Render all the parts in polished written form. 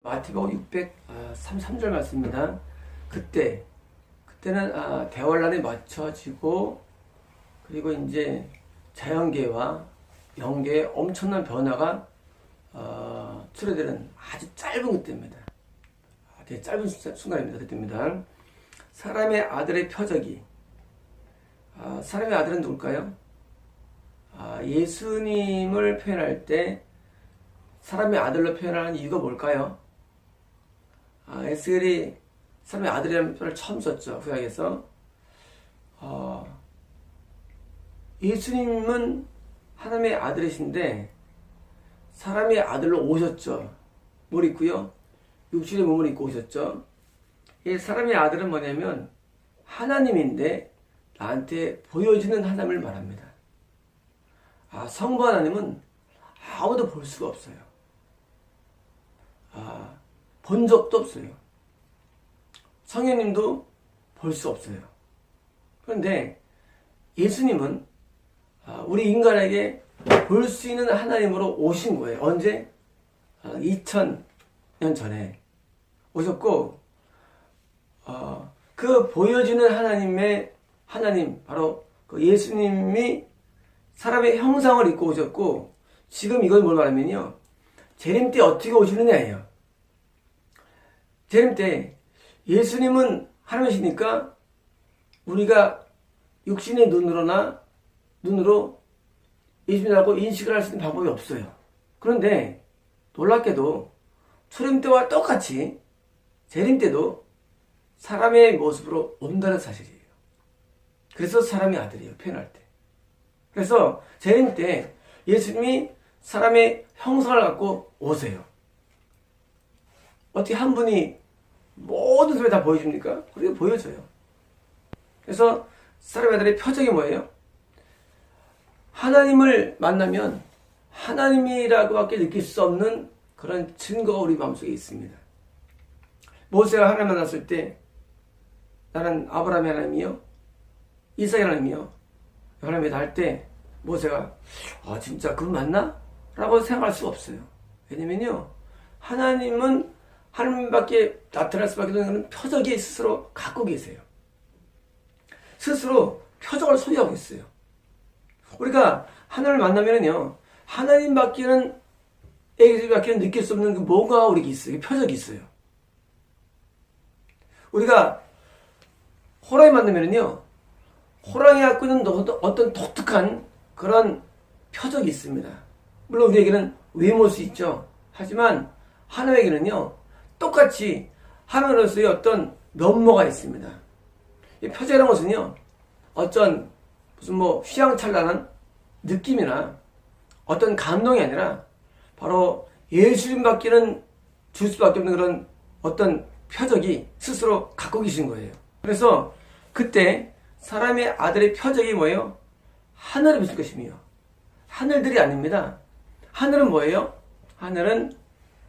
마태복음 633절 말씀입니다. 그때는 대환란에 맞춰지고, 그리고 이제 자연계와 영계의 엄청난 변화가 초래되는 아주 짧은 그때입니다. 되게 짧은 순간입니다. 그때입니다. 사람의 아들의 표적이, 사람의 아들은 누굴까요? 예수님을 표현할 때 사람의 아들로 표현하는 이유가 뭘까요? 에스겔이 사람의 아들이라는 표현을 처음 썼죠. 구약에서. 예수님은 하나님의 아들이신데 사람의 아들로 오셨죠. 뭘 입고요? 육신의 몸을 입고 오셨죠. 이 사람의 아들은 뭐냐면 하나님인데 나한테 보여지는 하나님을 말합니다. 성부 하나님은 아무도 볼 수가 없어요. 본 적도 없어요. 성령님도 볼 수 없어요. 그런데 예수님은 우리 인간에게 볼 수 있는 하나님으로 오신 거예요. 언제? 2000년 전에 오셨고, 그 보여지는 하나님, 바로 그 예수님이 사람의 형상을 입고 오셨고, 지금 이걸 뭘 말하면요, 재림 때 어떻게 오시느냐예요. 재림 때 예수님은 하나님이시니까 우리가 육신의 눈으로 예수님이라고 인식을 할 수 있는 방법이 없어요. 그런데 놀랍게도 초림 때와 똑같이 재림 때도 사람의 모습으로 온다는 사실이에요. 그래서 사람의 아들이에요. 표현할 때. 그래서 재림 때 예수님이 사람의 형상을 갖고 오세요. 어떻게 한 분이 모든 소리 다 보여줍니까? 그게 보여져요. 그래서 사람의 아들의 표적이 뭐예요? 하나님을 만나면 하나님이라고밖에 느낄 수 없는 그런 증거가 우리 마음속에 있습니다. 모세가 하나님 만났을 때 나는 아브라함의 하나님이요, 이삭의 하나님이요, 하나님이다 할 때 모세가 진짜 그분 맞나? 라고 생각할 수가 없어요. 왜냐면요, 하나님은 하나님밖에 나타날 수밖에 없는 그런 표적이 스스로 갖고 계세요. 스스로 표적을 소유하고 있어요. 우리가 하나님을 만나면요, 하나님밖에는 느낄 수 없는 그 뭔가 우리에게 있어요. 표적이 있어요. 우리가 호랑이 만나면요, 호랑이 갖고 있는 어떤 독특한 그런 표적이 있습니다. 물론 우리에게는 외모수 있죠. 하지만 하나님에게는요, 똑같이 하나님으로서의 어떤 면모가 있습니다. 이 표적이라는 것은요, 어떤 무슨 휘황찬란한 느낌이나 어떤 감동이 아니라 바로 예수님밖에는 줄 수밖에 없는 그런 어떤 표적이 스스로 갖고 계신 거예요. 그래서 그때 사람의 아들의 표적이 뭐예요? 하늘에 비칠 것이며, 하늘들이 아닙니다. 하늘은 뭐예요? 하늘은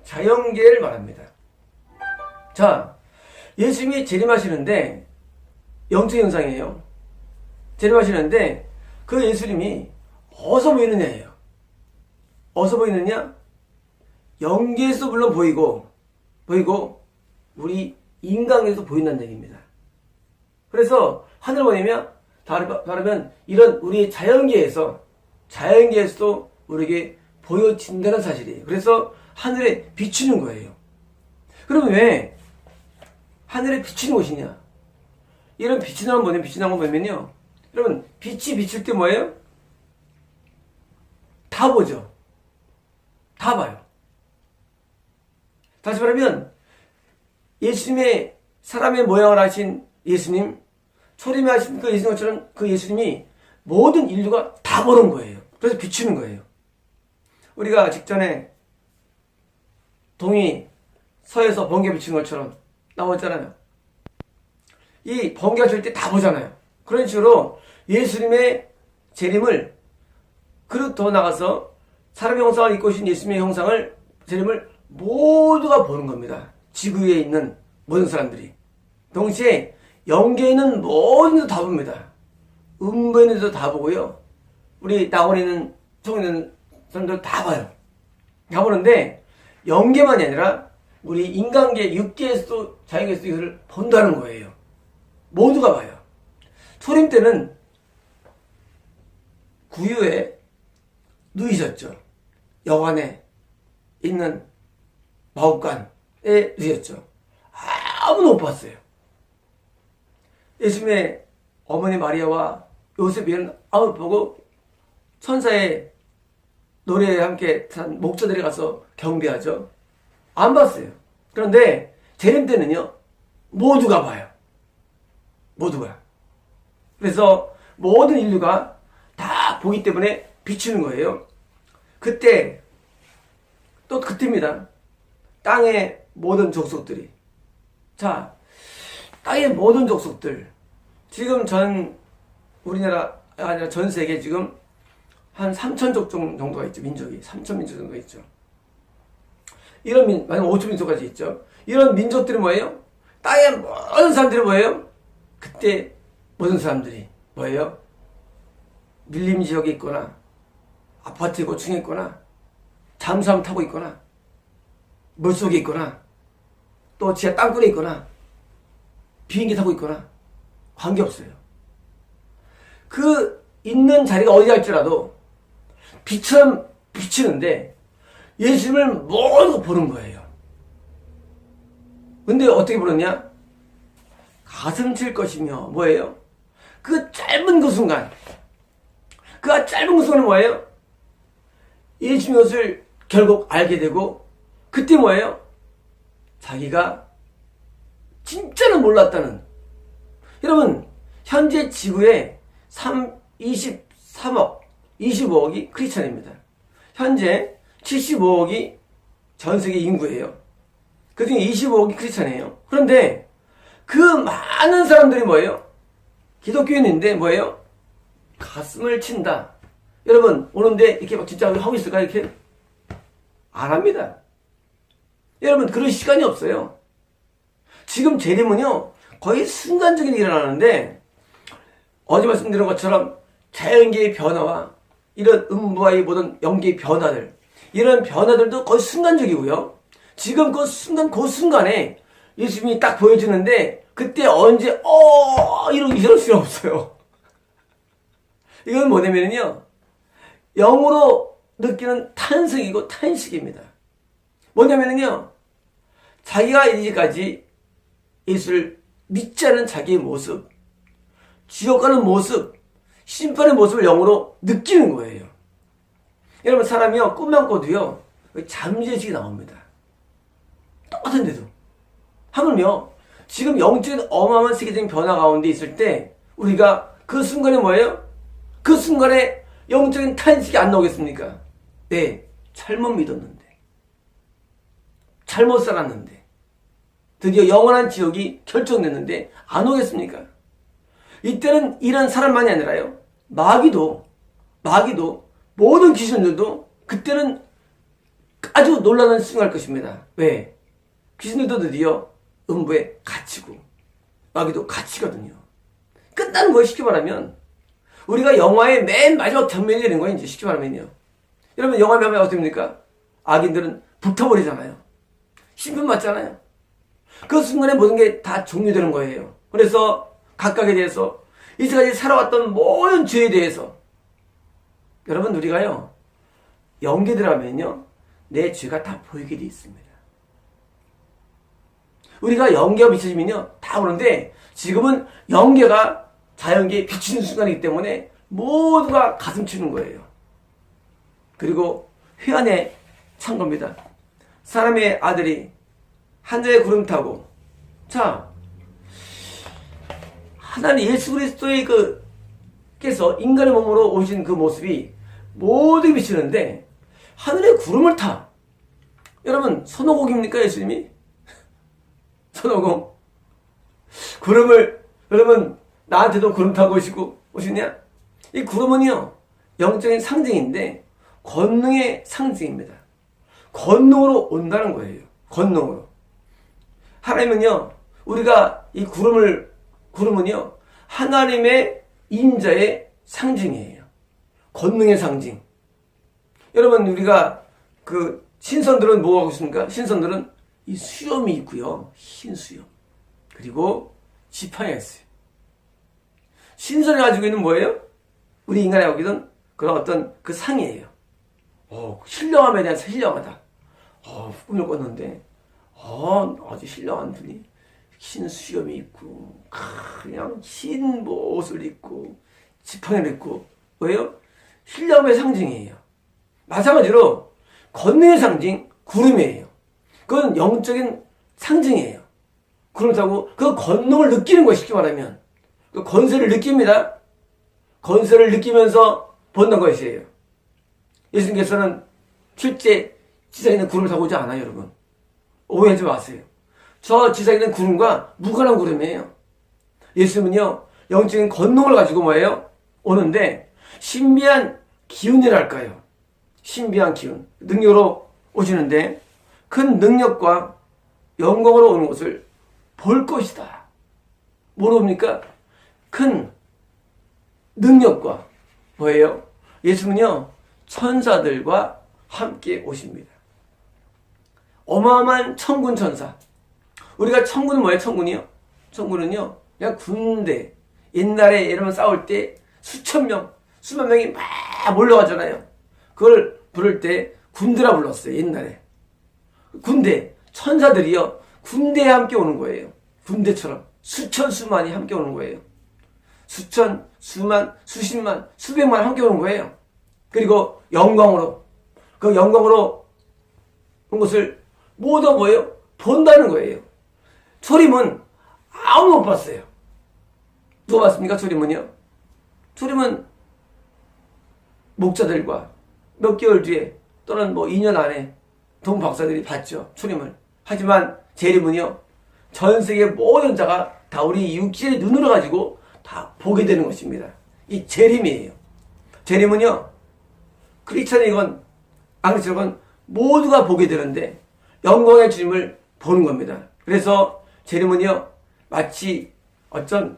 자연계를 말합니다. 자, 예수님이 재림하시는데 영적 현상이에요. 재림하시는데 그 예수님이 어디서 보이느냐예요. 어디서 보이느냐? 영계에서 물론 보이고 우리 인간에서 보인다는 얘기입니다. 그래서 하늘 뭐냐면 다르면 이런 우리 자연계에서도 우리에게 보여진다는 사실이에요. 그래서 하늘에 비추는 거예요. 그러면 왜 하늘에 비치는 곳이냐? 이런 빛이 나는 뭐냐면, 빛이 나는 건 뭐냐면요, 여러분, 빛이 비칠 때 뭐예요? 다 보죠. 다 봐요. 다시 말하면 예수님의 사람의 모양을 하신 예수님, 초림에 하신 그 예수님처럼 그 예수님이 모든 인류가 다 보는 거예요. 그래서 비추는 거예요. 우리가 직전에 동이 서에서 번개 비치는 것처럼 나왔잖아요. 이 번개가 칠 때 다 보잖아요. 그런 식으로 예수님의 재림을, 그리고 더 나가서 사람의 형상을 입고 오신 예수님의 재림을 모두가 보는 겁니다. 지구에 있는 모든 사람들이. 동시에 영계에 있는 모든 이도 다 봅니다. 음부에 있는 이도 다 보고요. 우리 낙원에 있는 총 있는 사람들 다 봐요. 다 보는데 영계만이 아니라 우리 인간계, 육계에서도 자연계에서도 이것을 본다는 거예요. 모두가 봐요. 초림 때는 구유에 누이셨죠. 여관에 있는 마옥간에 누이셨죠. 아무도 못 봤어요. 예수님의 어머니 마리아와 요셉이는 아무도 보고 천사의 노래에 함께 한 목자들이 가서 경배하죠. 안 봤어요. 그런데 재림 때는요, 모두가 봐요. 모두가. 그래서 모든 인류가 다 보기 때문에 비추는 거예요. 그때 또 그때입니다. 땅의 모든 족속들이, 자, 땅의 모든 족속들, 지금 우리나라 아니라 전 세계 지금 한 3,000족 정도가 있죠. 민족이 3,000민족 정도가 있죠. 이런 만약 5,000민족까지 있죠. 이런 민족들이 뭐예요? 땅의 모든 사람들이 뭐예요? 그때 모든 사람들이 뭐예요? 밀림 지역에 있거나 아파트 고층에 있거나 잠수함 타고 있거나 물속에 있거나 또 지하 땅굴에 있거나 비행기 타고 있거나 관계없어요. 그 있는 자리가 어디 할지라도 빛처럼 비치는데 예수님을 모두 보는 거예요. 근데 어떻게 보느냐? 가슴 칠 것이며 뭐예요? 그 짧은 그 순간, 그 짧은 그 순간은 뭐예요? 예수님의 것을 결국 알게 되고 그때 뭐예요? 자기가 진짜는 몰랐다는. 여러분, 현재 지구에 23억, 25억이 크리스찬입니다. 현재 75억이 전 세계 인구예요. 그중에 25억이 크리스찬이에요. 그런데 그 많은 사람들이 뭐예요? 기독교인인데 뭐예요? 가슴을 친다. 여러분, 오는데 이렇게 막 진짜 하고 있을까? 이렇게? 안 합니다. 여러분, 그런 시간이 없어요. 지금 재림은요, 거의 순간적인 일이 일어나는데, 어제 말씀드린 것처럼 자연계의 변화와 이런 음부와의 모든 영계의 변화들, 이런 변화들도 거의 순간적이고요. 지금 그 순간에 예수님이 딱 보여주는데, 그때 언제, 이럴 수가 없어요. 이건 뭐냐면요, 영으로 느끼는 탄성이고 탄식입니다. 뭐냐면요, 자기가 이제까지 예수를 믿지 않은 자기의 모습, 지옥 가는 모습, 심판의 모습을 영으로 느끼는 거예요. 여러분, 사람이요, 꿈만 꿔도요, 잠재의식이 나옵니다. 똑같은데도. 하물며, 지금 영적인 어마어마한 세계적인 변화 가운데 있을 때, 우리가 그 순간에 뭐예요? 그 순간에 영적인 탄식이 안 나오겠습니까? 네, 잘못 믿었는데. 잘못 살았는데. 드디어 영원한 지옥이 결정됐는데, 안 오겠습니까? 이때는 이런 사람만이 아니라요, 마귀도, 모든 귀신들도 그때는 아주 놀라는 수용할 것입니다. 왜? 귀신들도 드디어 음부에 갇히고, 마귀도 갇히거든요. 끝나는 거예요, 쉽게 말하면. 우리가 영화의 맨 마지막 장면이 되는 거예요, 이제 쉽게 말하면요. 여러분, 영화 보면 어떻게 됩니까? 악인들은 붙어버리잖아요. 심판 받잖아요. 그 순간에 모든 게 다 종료되는 거예요. 그래서 각각에 대해서 이제까지 살아왔던 모든 죄에 대해서, 여러분, 우리가요, 영계들하면요, 내 죄가 다 보이게 돼 있습니다. 우리가 영계가 비춰지면요, 다 오는데, 지금은 영계가 자연계에 비추는 순간이기 때문에 모두가 가슴 치는 거예요. 그리고 회안에 찬 겁니다. 사람의 아들이 하늘에 구름 타고, 자, 하나님 예수 그리스도의 께서 인간의 몸으로 오신 그 모습이 모두 비치는데 하늘에 구름을 타. 여러분, 손오공입니까, 예수님이? 손오공. 구름을, 여러분, 나한테도 구름 타고 오시냐? 이 구름은요, 영적인 상징인데 권능의 상징입니다. 권능으로 온다는 거예요. 권능으로. 하나님은요, 우리가 이 구름은요, 하나님의 임자의 상징이에요. 권능의 상징. 여러분, 우리가 신선들은 뭐 하고 있습니까? 신선들은 이 수염이 있고요. 흰 수염. 그리고 지팡이가 있어요. 신선이 가지고 있는 뭐예요? 우리 인간이 가지고 있는 그런 어떤 그 상이에요. 신령함에 대한 신령하다. 꿈을 꿨는데, 아주 신령한 분이 흰 수염이 있고, 그냥 흰 옷을 입고, 지팡이를 입고, 뭐예요? 신령함의 상징이에요. 마찬가지로, 권능의 상징, 구름이에요. 그건 영적인 상징이에요. 구름 타고, 그 권능을 느끼는 것이 쉽게 말하면, 그 권세를 느낍니다. 권세를 느끼면서 본다는 것이에요. 예수님께서는 실제 지상에 있는 구름을 타고 오지 않아요, 여러분. 오해하지 마세요. 저 지상에 있는 구름과 무관한 구름이에요. 예수님은요, 영적인 권능을 가지고 뭐예요? 오는데, 신비한 기운이랄까요? 신비한 기운, 능력으로 오시는데, 큰 능력과 영광으로 오는 것을 볼 것이다. 뭐로 봅니까? 큰 능력과 뭐예요? 예수님은요, 천사들과 함께 오십니다. 어마어마한 천군 천사. 우리가 천군은 뭐예요? 천군이요? 천군은요, 그냥 군대. 옛날에 여러분 싸울 때 수천 명, 수만 명이 막 몰려가잖아요. 그걸 부를 때 군대라 불렀어요, 옛날에. 군대, 천사들이요, 군대에 함께 오는 거예요. 군대처럼. 수천, 수만이 함께 오는 거예요. 수천, 수만, 수십만, 수백만 함께 오는 거예요. 그리고 영광으로, 그 영광으로 온 것을 모두 뭐예요? 본다는 거예요. 초림은 아무도 못 봤어요. 누가 봤습니까? 초림은요? 초림은 목자들과 몇 개월 뒤에 또는 뭐 2년 안에 동 박사들이 봤죠. 초림을. 하지만 재림은요, 전 세계 모든 자가 다 우리 육신의 눈으로 가지고 다 보게 되는 것입니다. 이 재림이에요. 재림은요, 크리스찬이건 앙리스건 모두가 보게 되는데 영광의 주님을 보는 겁니다. 그래서 재림은요, 마치 어떤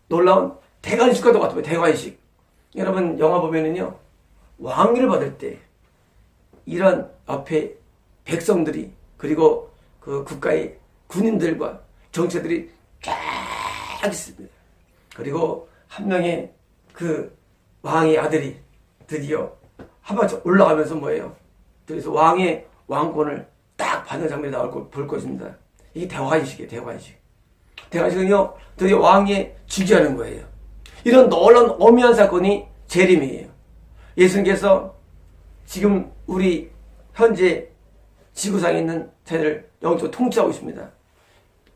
놀라운 대관식과 똑같아요. 대관식. 여러분 영화 보면은요, 왕위를 받을 때 이런 앞에 백성들이, 그리고 그 국가의 군인들과 정치들이 쫙 있습니다. 그리고 한 명의 그 왕의 아들이 드디어 한번 올라가면서 뭐예요? 그래서 왕의 왕권을 딱 받는 장면이 볼 것입니다. 이게 대관식이에요, 대관식. 대관식은요, 드디어 왕이 즉위하는 거예요. 이런 놀라운 어미한 사건이 재림이에요. 예수님께서 지금 우리 현재 지구상에 있는 자들을 영적으로 통치하고 있습니다.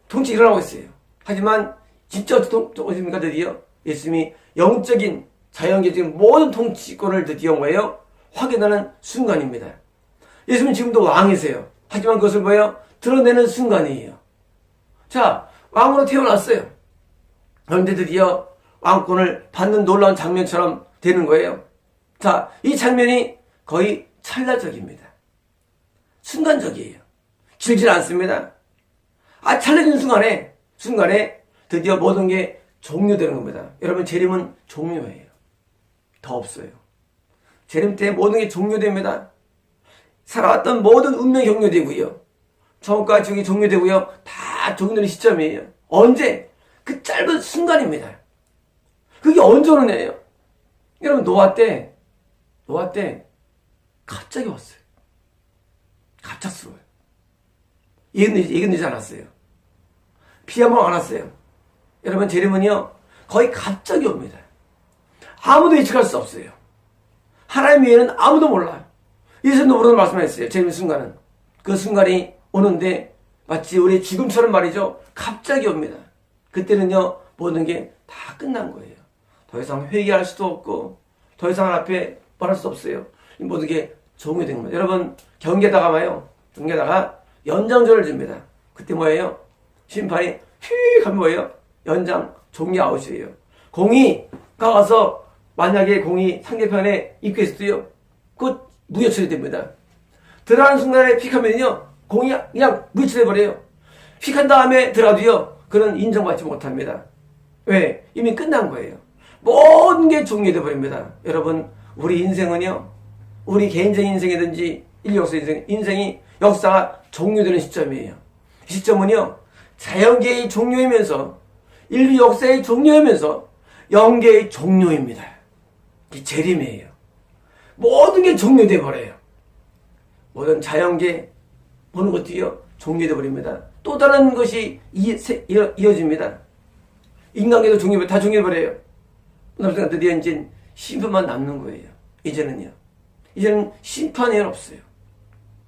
통치 일어나고 있어요. 하지만 진짜 어떻게 오십니까? 드디어 예수님이 영적인 자연계적인 모든 통치권을 드디어 뭐예요? 확인하는 순간입니다. 예수님은 지금도 왕이세요. 하지만 그것을 뭐예요? 드러내는 순간이에요. 자, 왕으로 태어났어요. 그런데 드디어 왕권을 받는 놀라운 장면처럼 되는 거예요. 자, 이 장면이 거의 찰나적입니다. 순간적이에요. 길질 않습니다. 찰나진 순간에 드디어 모든 게 종료되는 겁니다. 여러분, 재림은 종료예요. 더 없어요. 재림 때 모든 게 종료됩니다. 살아왔던 모든 운명이 종료되고요. 처음과 지금이 종료되고요. 다 종료되는 시점이에요. 언제? 그 짧은 순간입니다. 그게 언제 오는 애예요? 여러분, 노아 때 갑자기 왔어요. 갑작스러워요. 예견되지 않았어요. 비 한 번 안 왔어요. 여러분, 재림은요, 거의 갑자기 옵니다. 아무도 예측할 수 없어요. 하나님 외에는 아무도 몰라요. 예수님도 모르는 말씀하셨어요. 재림 순간은. 그 순간이 오는데 마치 우리 죽음처럼 말이죠. 갑자기 옵니다. 그때는요, 모든 게 다 끝난 거예요. 더 이상 회개할 수도 없고, 더 이상 앞에 말할 수 없어요. 모든 게 종료된 겁니다. 여러분, 경계다가 연장전을 줍니다. 그때 뭐예요? 심판이 휙 하면 뭐예요? 연장 종료 아웃이에요. 공이 가서 만약에 공이 상대편에 입고 있어도요, 그 무효 처리됩니다. 들어가는 순간에 픽 하면요, 공이 그냥 무효 처리해버려요. 픽한 다음에 들어가도요, 그는 인정받지 못합니다. 왜? 이미 끝난 거예요. 모든 게 종료돼 버립니다. 여러분, 우리 인생은요, 우리 개인적인 인생이든지 인류 역사 인생이 역사가 종료되는 시점이에요. 이 시점은요, 자연계의 종료이면서 인류 역사의 종료이면서 영계의 종료입니다. 이게 재림이에요. 모든 게 종료돼 버려요. 모든 자연계 보는 것도요, 종료돼 버립니다. 또 다른 것이 이어집니다. 인간계도 종료돼, 다 종료돼 버려요. 그러니까 드디어 이제 심판만 남는 거예요. 이제는 심판이 없어요.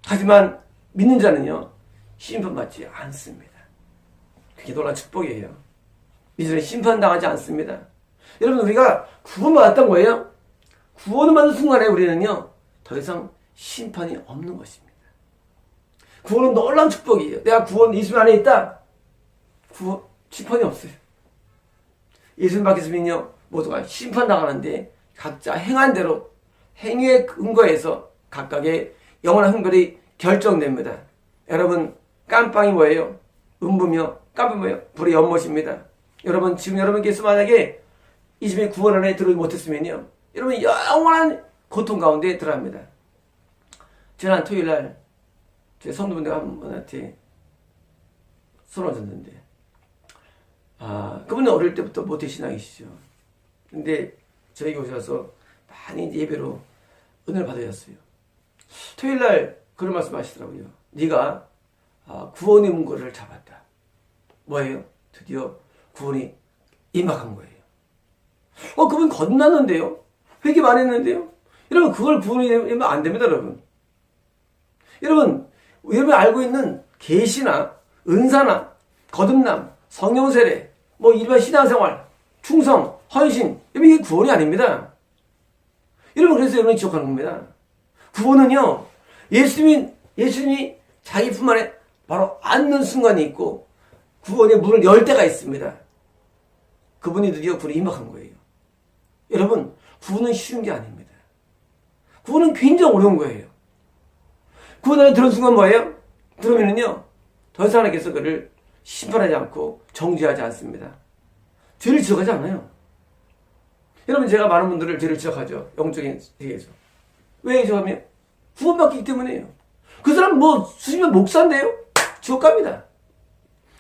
하지만 믿는 자는요, 심판받지 않습니다. 그게 놀라운 축복이에요. 이제는 심판당하지 않습니다. 여러분, 우리가 구원받았던 거예요. 구원을 받는 순간에 우리는요, 더 이상 심판이 없는 것입니다. 구원은 놀라운 축복이에요. 내가 구원 예수 안에 있다. 심판이 없어요. 예수님 밖에서는요, 모두가 심판당하는데 각자 행한 대로 행위에 근거해서 각각의 영원한 흥별이 결정됩니다. 여러분, 깜빵이 뭐예요? 음부며 깜빵이 뭐예요? 불의 연못입니다. 여러분, 지금 여러분께서 만약에 이 집에 구원 안에 들어오지 못했으면요, 여러분 영원한 고통 가운데 들어갑니다. 지난 토요일날 제 성도분들 한 분한테 손을 줬는데, 그분은 어릴 때부터 모태신앙이시죠. 근데 저에게 오셔서 많이 예배로 은혜를 받으셨어요. 토요일날 그런 말씀 하시더라고요. 네가 구원의 문고리를 잡았다. 뭐예요? 드디어 구원이 임박한 거예요. 그분 건넜는데요? 회개 많이 했는데요? 여러분, 그걸 구원이 되면 안 됩니다, 여러분. 여러분 알고 있는 계시나 은사나 거듭남, 성령 세례, 일반 신앙생활, 충성, 헌신, 이게 구원이 아닙니다. 여러분, 그래서 여러분이 기억하는 겁니다. 구원은요, 예수님이 자기 품 안에 바로 앉는 순간이 있고 구원의 문을 열 때가 있습니다. 그분이 드디어 구원에 임박한 거예요. 여러분, 구원은 쉬운 게 아닙니다. 구원은 굉장히 어려운 거예요. 구원 안에 들은 순간 뭐예요? 들으면은요, 더 이상 하나님께서 그를 심판하지 않고 정죄하지 않습니다. 죄를 지적하지 않아요. 여러분, 제가 많은 분들을 죄를 지적하죠. 영적인 세계에서. 왜 지적하면? 구원받기 때문에요. 그 사람 수십 년 목사인데요? 지옥 갑니다.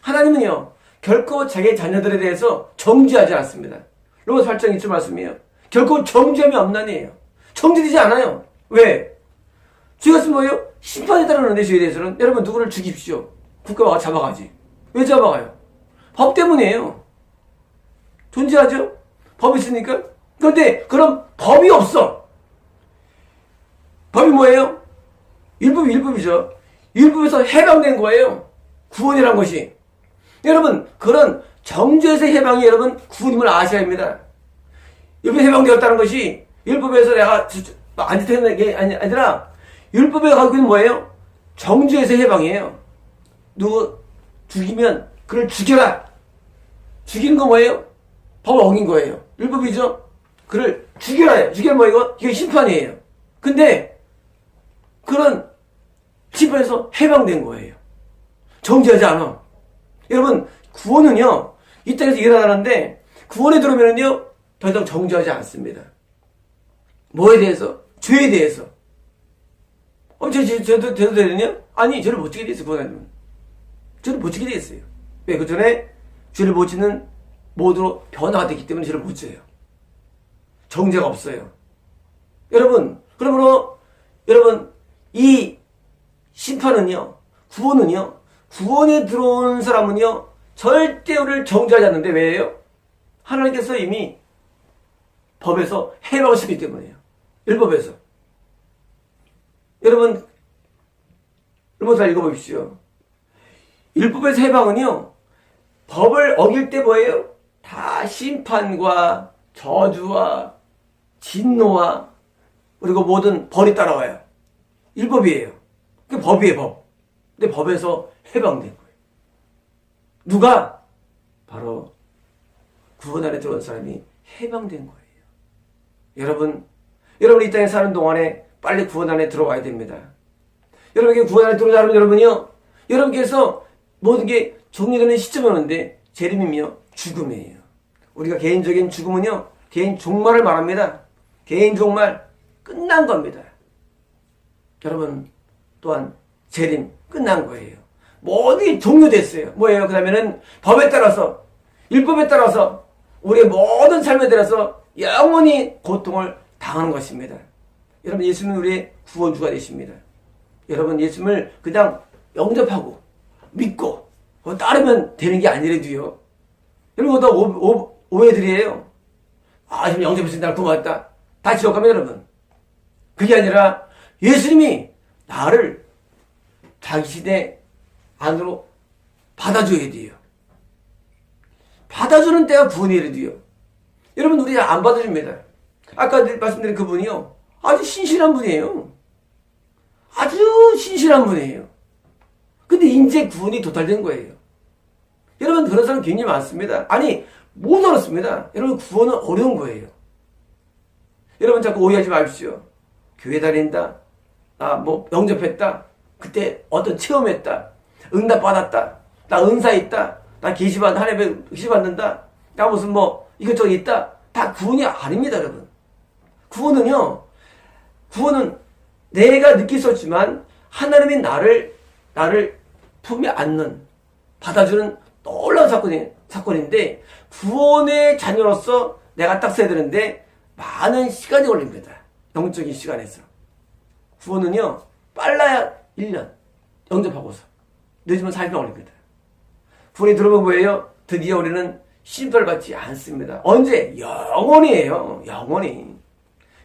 하나님은요, 결코 자기 자녀들에 대해서 정죄하지 않습니다. 로마서 8장 2절 말씀이에요. 결코 정죄함이 없나니에요. 정죄되지 않아요. 왜? 죄가 있으면 뭐예요? 심판이 따르는데, 죄에 대해서는. 여러분, 누구를 죽입시오. 국가가 잡아가지. 왜 잡아가요? 법 때문이에요. 존재하죠? 법이 있으니까. 그런데 그럼 법이 없어. 법이 뭐예요? 율법이죠. 율법에서 해방된 거예요. 구원이란 것이. 여러분, 그런 정죄에서 해방이 여러분 구원임을 아셔야 합니다. 율법에 해방되었다는 것이 율법에서 내가 안 지켰는 게 아니라 율법에 가지고 있는 뭐예요? 정죄에서 해방이에요. 누구 죽이면 그를 죽여라. 죽이는 거 뭐예요? 법을 어긴 거예요. 율법이죠? 그를 죽여라. 죽이면 뭐예요? 이게 심판이에요. 근데 그런 심판에서 해방된 거예요. 정죄하지 않아. 여러분, 구원은요, 이 땅에서 일어나는데, 구원에 들어오면은요, 더 이상 정죄하지 않습니다. 뭐에 대해서? 죄에 대해서. 죄도 되느냐? 아니, 죄를 못 지게 돼 있어요, 구원하면. 죄를 못 지게 돼 있어요. 왜? 그 전에 죄를 못 짓는 모두로 변화가 됐기 때문에 죄를 못 져요. 정죄가 없어요. 여러분, 그러므로, 여러분, 이 심판은요, 구원은요, 구원에 들어온 사람은요, 절대 우리를 정죄하지 않는데, 왜요? 하나님께서 이미 법에서 해방하시기 때문이에요. 율법에서. 여러분, 잘 읽어보십시오. 율법에서 해방은요, 법을 어길 때 뭐예요? 다 심판과 저주와 진노와 그리고 모든 벌이 따라와요. 율법이에요. 그게 법이에요, 법. 근데 법에서 해방된 거예요. 누가? 바로 구원 안에 들어온 사람이 해방된 거예요. 여러분 이 땅에 사는 동안에 빨리 구원 안에 들어와야 됩니다. 여러분에게 구원 안에 들어오자면 여러분이요, 여러분께서 모든 게 종료되는 시점이 오는데 재림이며 죽음이에요. 우리가 개인적인 죽음은요, 개인 종말을 말합니다. 개인 종말 끝난 겁니다. 여러분 또한 재림 끝난 거예요. 모든 게 종료됐어요. 뭐예요? 그 다음에는 법에 따라서, 율법에 따라서 우리의 모든 삶에 대해서 영원히 고통을 당하는 것입니다. 여러분, 예수는 우리의 구원주가 되십니다. 여러분, 예수님을 그냥 영접하고 믿고 따르면 되는 게 아니래도요. 여러분, 또 오해들이에요. 아, 지금 영접했으니 날 고맙다. 다 지옥 가면 여러분. 그게 아니라 예수님이 나를 자기 시대 안으로 받아줘야 돼요. 받아주는 때가 구원이래야 돼요. 여러분, 우리 안 받아줍니다. 아까 말씀드린 그분이요. 아주 신실한 분이에요. 아주 신실한 분이에요. 근데 이제 구원이 도달된 거예요. 여러분, 그런 사람 굉장히 많습니다. 아니, 못 알았습니다. 여러분, 구원은 어려운 거예요. 여러분, 자꾸 오해하지 마십시오. 교회 다닌다. 영접했다. 그때 어떤 체험했다. 응답 받았다. 나 은사 있다. 나 하나님의 계시 받는다. 나 무슨 이것저것 있다. 다 구원이 아닙니다, 여러분. 구원은 내가 느낄 수 없지만 하나님이 나를 품에 안는, 받아주는 놀라운 사건인데, 구원의 자녀로서 내가 딱 써야 되는데 많은 시간이 걸립니다. 영적인 시간에서. 구원은요, 빨라야 1년 영접하고서, 늦으면 40년 걸립니다. 구원이 들어오면 뭐예요? 드디어 우리는 심판을 받지 않습니다. 언제? 영원히에요. 영원히.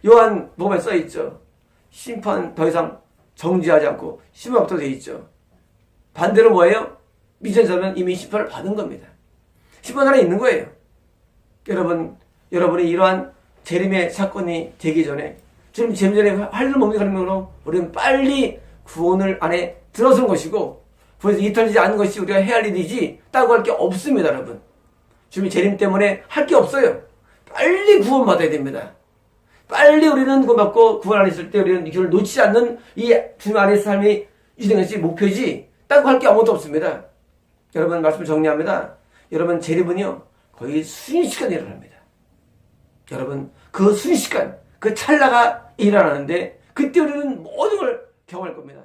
요한복음에 써있죠. 심판 더 이상 정지하지 않고 심판부터 되어 있죠. 반대로 뭐예요? 믿은 자는 이미 심판을 받은 겁니다. 심판 하나 있는 거예요. 여러분이 이러한 재림의 사건이 되기 전에, 지금 재림 전에 활을 먹는 사람으로 우리는 빨리 구원을 안에 들어서는 것이고, 구원에서 이탈되지 않는 것이 우리가 해야 할 일이지 따고 할 게 없습니다, 여러분. 지금 재림 때문에 할 게 없어요. 빨리 구원받아야 됩니다. 빨리 우리는 구원받고 구원 안에 있을 때 우리는 이걸 놓치지 않는 이 주님 안에서 삶이 유지되는 것이 목표지 따고 할 게 아무것도 없습니다. 여러분, 말씀을 정리합니다. 여러분, 재림은요 거의 순식간에 일어납니다. 여러분, 그 순식간, 그 찰나가 일어나는데 그때 우리는 모든 걸 경험할 겁니다.